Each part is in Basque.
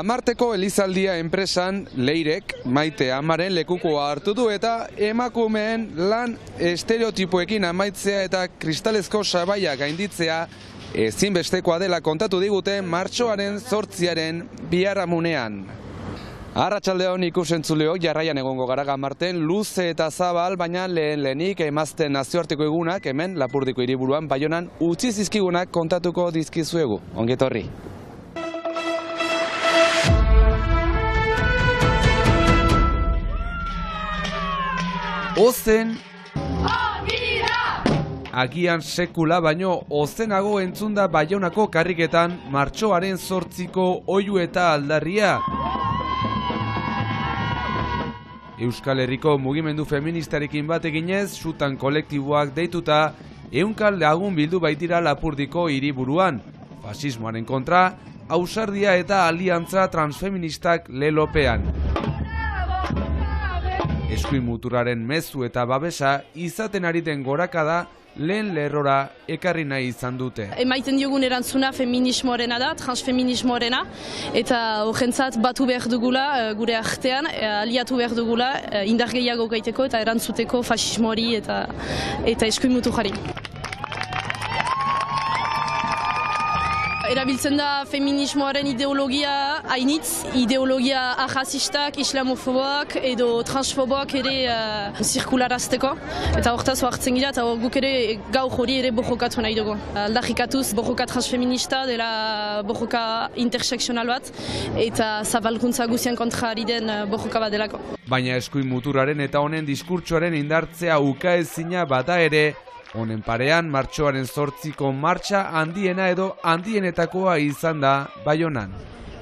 Gamarteko Elizaldia enpresan Leirek Maite Amaren lekukoa hartu du eta emakumeen lan estereotipoekin amaitzea eta kristalezko sabaia gainditzea ezinbestekoa dela kontatu digute martxoaren 8 biharamunean. Arratsaldeon ikus-entzuleok, jarraian egongo gara Gamarten luze eta zabal, baina lehenik emazteen nazioarteko egunak hemen Lapurdiko hiriburuan Baionan utzi zizkigunak kontatuko dizkizuegu. Ongi etorri. Ozen agian sekula baino ozenago entzunda Baionako karriketan martxoaren 8ko oihu eta aldarria. Euskal Herriko mugimendu feministarekin bat eginez, sutan kolektiboak deituta, 100 lagun bildu baitira Lapurdiko hiriburuan. Fasismoaren kontra, ausardia eta aliantza transfeministak lelopean. Eskuin muturraren mezu eta babesa izaten ari den gorakada lehen lerrora ekarri nahi izan dute. Emaiten diogun erantzuna feminismoarena da, transfeminismoarena, eta horrentzat batu behar dugula gure artean, aliatu behar dugula indar gehiago gaiteko eta erantzuteko fasismoari eta eskuin muturrari. Erabiltzen da feminismoaren ideologia hainitz, ideologia arrazistak, islamofoboak edo transfoboak ere zirkularazteko. Eta hortaz hartzen gira eta guk ere gaur hori ere borrokatu nahi dugu. Aldarrikatuz borroka transfeminista dela borroka interseksional bat eta zabalkuntza guzien kontra ari den borroka bat delako. Baina eskuin muturraren eta honen diskurtsoaren indartzea ukaezina bada ere, honen parean, martxoaren 8ko martxa handiena edo handienetakoa izan da Baionan.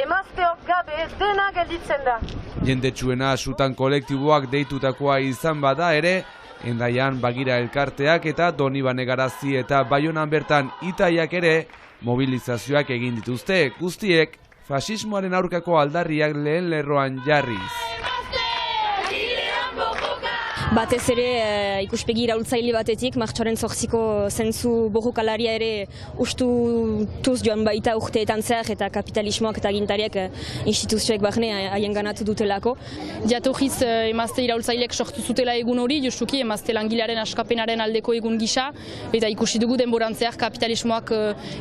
Emazteok gabe dena gelditzen da. Jendetsuena sutan kolektiboak deitutakoa izan bada ere, Hendaian Bagira elkarteak eta Donibane Garazi eta Baionan bertan Itaiak ere mobilizazioak egin dituzte, guztiek fasismoaren aurkako aldarriak lehen lerroan jarriz. Batez ere ikuspegi iraultzaile batetik, martxoaren 8ko zentzu borrokalaria ere ustutuz joan baita urteetan zehar eta kapitalismoak eta agintariak instituzioek barne haien ganatu dutelako. Jatorriz emazte iraultzaileek sortu zutela egun hori, justuki emazte langilearen askapenaren aldeko egun gisa, eta ikusi dugu denborantzeak kapitalismoak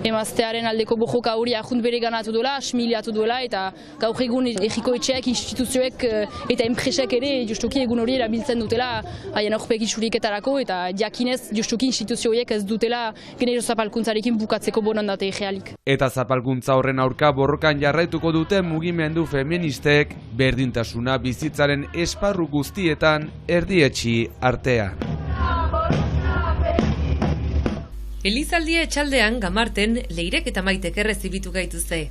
emaztearen aldeko borroka hori ahunt bere ganatu duela, asmiliatu duela, eta gaur egun erriko etxeak, instituzioek eta enpresek ere justuki egun hori erabiltzen dutela haien aurpegi suriketarako eta jakinez justuki instituzioiek ez dutela genero zapalkuntzarekin bukatzeko borondate egealik. Eta zapalkuntza horren aurka borrokan jarraituko dute mugimendu feministek berdintasuna bizitzaren esparru guztietan erdietsi artea. Elizaldia etxaldean Gamarten Leirek eta Maitek errezibitu gaituzte.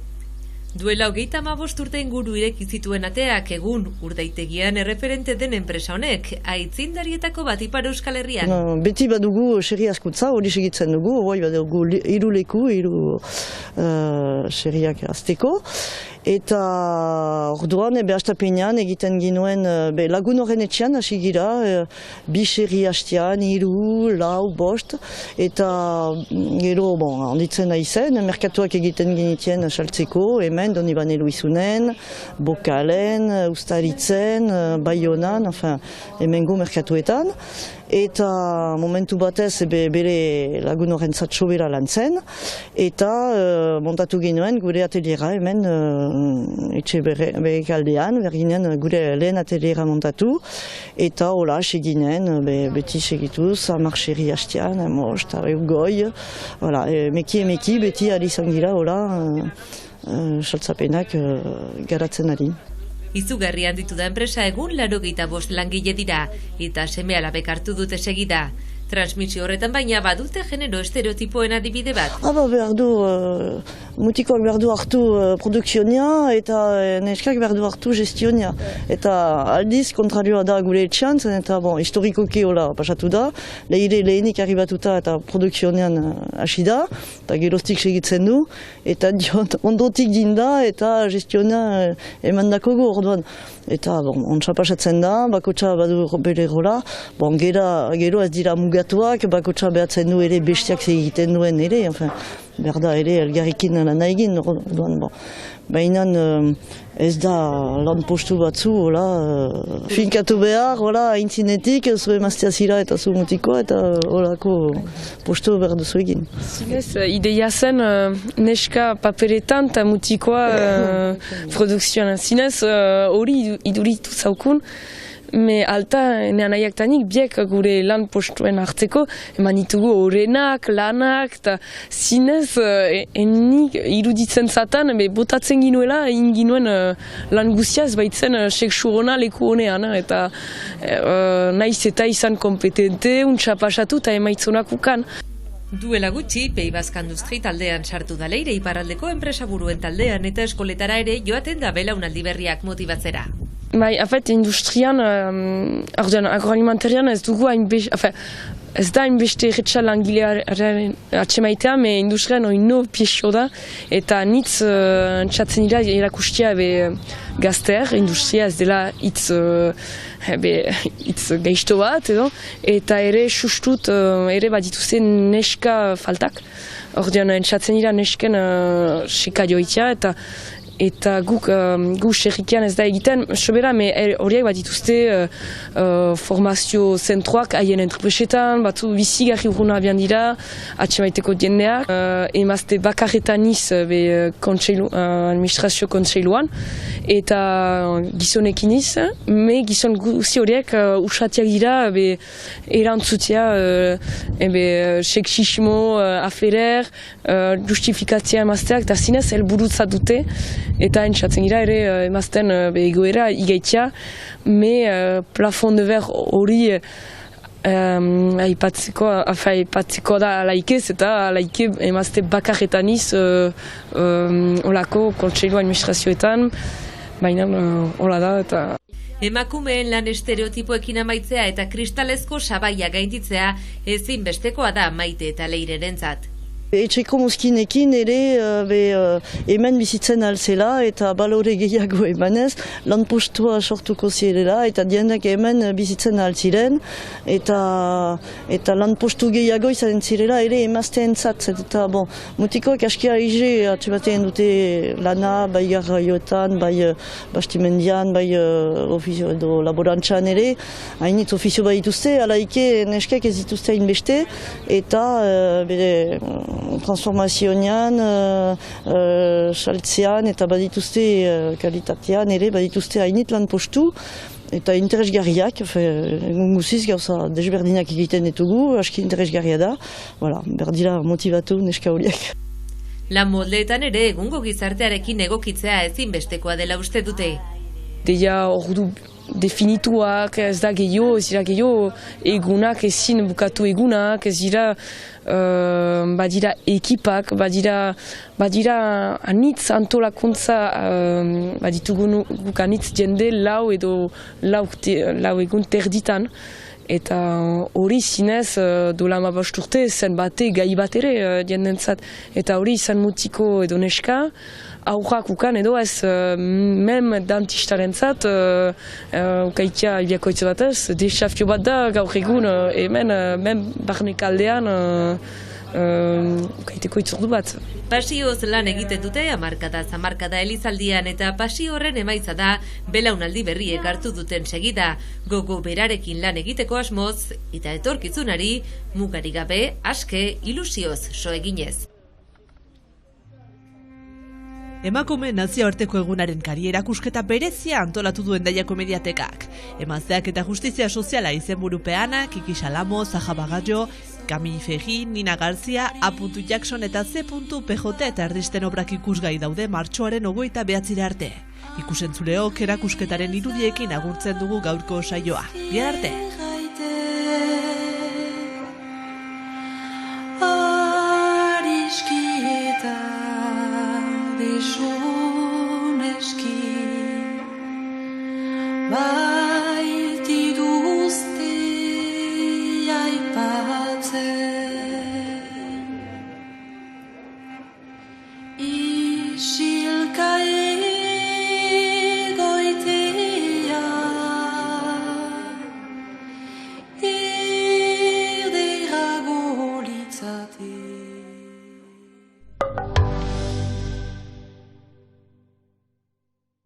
Duela 35 urte inguru ireki zituen ateak egun urdaitegian erreferente den enpresa honek, aitzindarietako bat Ipar Euskal Herrian. Beti badugu seria askutza, hori segitzen dugu, hori badugu hiru leku, seriak azteko. Eta orduan, hastapenean egiten ginuen lagun horren etxean hasi gira, bi seri hastean, 3, 4, 5, eta gero handitzen nahi zen, merkatuak egiten genitien saltzeko, hemen Donibane Luizunen, Bokalen, Ustaritzen, Baionan, hemengo merkatuetan. Eta momentu batez bere lagun horren zatsobera lan zen, eta montatu genuen gure ateliera hemen etxe berek aldean, berginen gure lehen ateliera montatu, eta hola seginen, beti segituz, 10 seri hastean, most, goi, meki beti ari zangira, hola, saltzapenak garatzen ari. Izugarri handitu da enpresa egun 85 langile dira, eta seme-alabek hartu dute segida. Transmisio horretan baina badute genero estereotipoen adibide bat. Behar du, mutikoak behar du hartu produkzionia eta neskak behar du hartu gestionia. Eta aldiz kontrarioa da gure etxean, zen eta historikoki hola pasatu da, lehenik arribatuta eta produkzionean hasi da, eta geroztik segitzen du, eta ondotik dinda eta gestionia emandako gu orduan. Eta ontsa pasatzen da, bakotxa badu bere rola, gero ez dira muga mugatuak, bakotsa behatzen du ere bestiak egiten duen ere, berda ere elgarrikin lan egin, orduan, baina ez da lan postu batzu, finkatu behar, aintzinetik, zu emaztea zira eta zu mutikoa, eta horako postu behar duzu egin. Zinez, ideia zen neska paperetan eta mutikoa produkzioan. Zinez, hori iduritu zaukun, me alta neanaiak tanik biek gure lan postuen hartzeko eman ditugu horrenak, lanak, eta zinez enik iruditzen zatan botatzen ginuela egin ginuen lan guztia ez baitzen seksu hona leku honean, eta naiz eta izan kompetente, untsa pasatu eta emaitzonak ukan. Duela gutxi, Pays Basque Industri taldean sartu da Leire iparraldeko enpresaburuen taldean eta eskoletara ere joaten da belaunaldi berriak motibatzera. Bai, industrian, agroalimentarian ez dugu ez da hainbeste erretxa langilearen atxemaitea, me industrian oino piexo da, eta nitz txatzen dira erakustia gazteer, industria ez dela hitz gaizto bat, eta ere sustut ere bat dituzte neska faltak, ordean txatzen dira nesken seka joitea, eta guk xerrikian ez da egiten, sobera, horiek bat dituzte formazio zentroak haien entrepresetan, batzu bizigarri urruna abian dira, atxemaiteko jendeak, emazte bakarretan iz administrazio kontseiluan, eta gizonekin iz, gizon guzi horiek usatiak dira, erantzutia, seksismo, aferer, justifikatzia emazteak, eta zinez helburutza dute, eta entzatzen gira ere emazten egoera igaitia, plafon de verre hori aipatzeko da alaikez, eta alaike emazte bakarretan iz olako kontseilu administrazioetan, baina hola da eta... Emakumeen lan estereotipoekin amaitzea eta kristalezko sabaia gainditzea ezinbestekoa da Maite eta Leirerentzat. Etxeko mozkinekin ere hemen bizitzen alzela eta balore gehiago emanez, lan postua sortuko zirela eta diendak hemen bizitzen alziren eta lan postu gehiago izan zirela ere emazteen zat. Eta mutikoak askia ize atxematen dute lana, bai garraioetan, bai bastimendian, bai ofizio edo laborantzan ere, hainitz ofizio bai dituzte, alaike neskek ez dituzte hainbeste eta bere transformazioan, saltzean eta badituzte kalitatean ere badituzte hainit lan postu eta interesgarriak, egun guziz gauza desberdinak egiten ditugu, aski interesgarria da, berdira motivatu neska horiek. Lan moldeetan ere egungo gizartearekin egokitzea ezinbestekoa dela uste dute. Deia ordu definituak, ez da gehiago, ez dira gehiago egunak, ezin bukatu egunak, ez dira badira ekipak, badira anitz antolakuntza, baditugu guk anitz jende lau egun terditan, eta hori zinez dola 15 urte zen bate gai bat ere jendentzat, eta hori izan mutiko edo neska, aurrak ukan edo ez mem dantistaren zat, ukaitia ibiakoitz bat ez, desafio bat da gaur egun hemen barnek aldean ukaiteko itzordu bat. Pasioz lan egiten dute hamarkada Elizaldian eta pasio horren emaitza da belaunaldi berriek hartu duten segida, gogo berarekin lan egiteko asmoz eta etorkizunari mugarik gabe aske ilusioz so eginez. Emakume nazioarteko egunaren kari erakusketa berezia antolatu duen Endaiako Mediatekak. Emazteak eta justizia soziala izenburupeana, Kiki Salamo, Zaha Bagallo, Camille Ferri, Nina Garcia, A. Jackson eta C. PJ eta erdisten obrak ikusgai daude martxoaren 29 arte. Ikusentzuleok erakusketaren irudiekin agurtzen dugu gaurko saioa. Bihar arte! Baitituzte aipatzen isilka egoitea irratia.